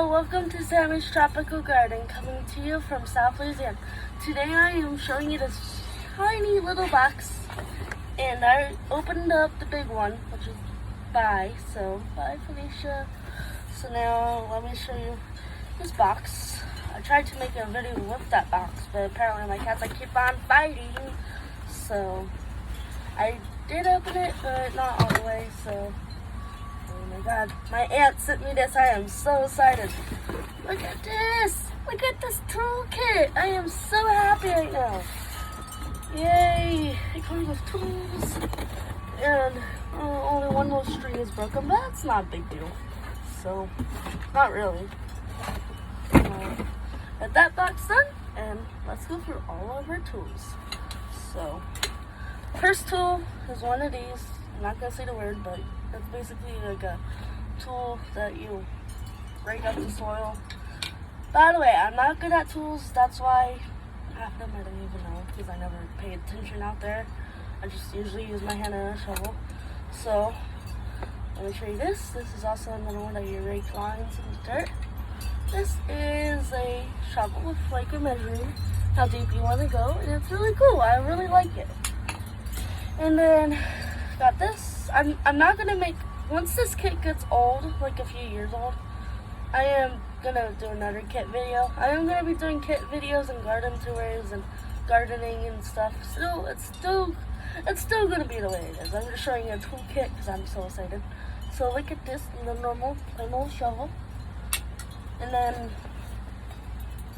Hello, welcome to Sammy's Tropical Garden, coming to you from South Louisiana. Today I am showing you this tiny little box, and I opened up the big one, which is bye Felicia. So now let me show you this box. I tried to make a video with that box, but apparently my cats keep on fighting. So I did open it, but not all the way, so oh my god, my aunt sent me this. I am so excited. Look at this. Look at this toolkit. I am so happy right now. Yay. It comes with tools. And only one little string is broken, but that's not a big deal. So, not really. Get that box done, and let's go through all of our tools. So, first tool is one of these. I'm not going to say the word, but it's basically like a tool that you rake up the soil. By the way, I'm not good at tools. That's why half of them I don't even know, because I never pay attention out there. I just usually use my hand and a shovel. So, let me show you this. This is also another one that you rake lines in the dirt. This is a shovel with like a measuring how deep you want to go, and it's really cool. I really like it. And then got this. I'm not gonna make, once this kit gets old, like a few years old, I am gonna do another kit video. I am gonna be doing kit videos and garden tours and gardening and stuff. So it's still gonna be the way it is. I'm just showing you a toolkit because I'm so excited. So look at this, the normal plain old shovel. And then,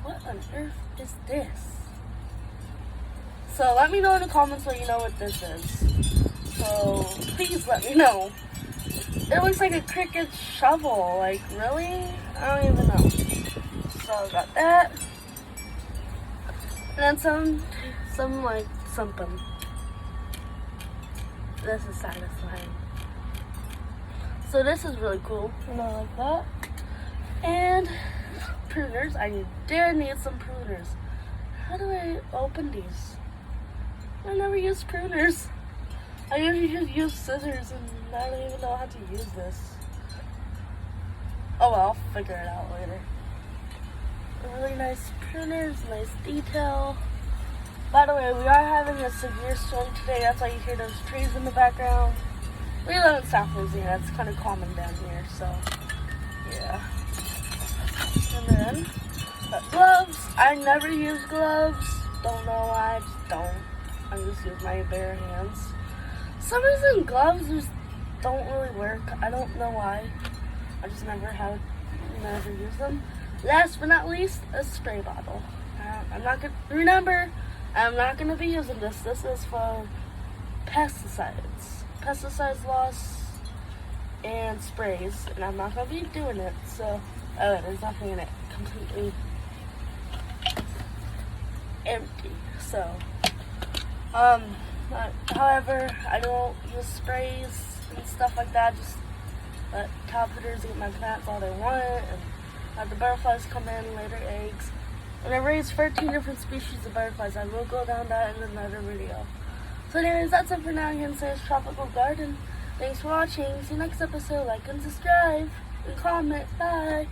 what on earth is this? So let me know in the comments so you know what this is. So please let me know. It looks like a cricket shovel. Like, really? I don't even know. So I got that. And then some like something. This is satisfying. So this is really cool. And I like that. And pruners. I did need some pruners. How do I open these? I never use pruners. I usually just use scissors, and I don't even know how to use this. Oh well, I'll figure it out later. Really nice pruners, nice detail. By the way, we are having a severe storm today. That's why you hear those trees in the background. We live in South Louisiana. It's kind of common down here, so yeah. And then gloves. I never use gloves. Don't know why. I just don't. I just use my bare hands. For some reason gloves just don't really work. I don't know why. I just never used them. Last but not least, a spray bottle. I'm not gonna be using this. This is for pesticides, loss, and sprays, and I'm not gonna be doing it. So, there's nothing in it. Completely empty. So, however, I don't use sprays and stuff like that. Just let caterpillars eat my plants all they want, and let the butterflies come in, lay their eggs. And I raised 13 different species of butterflies. I will go down that in another video. So anyways, that's it for now here in Sammy's Tropical Garden. Thanks for watching. See you next episode. Like and subscribe and comment. Bye.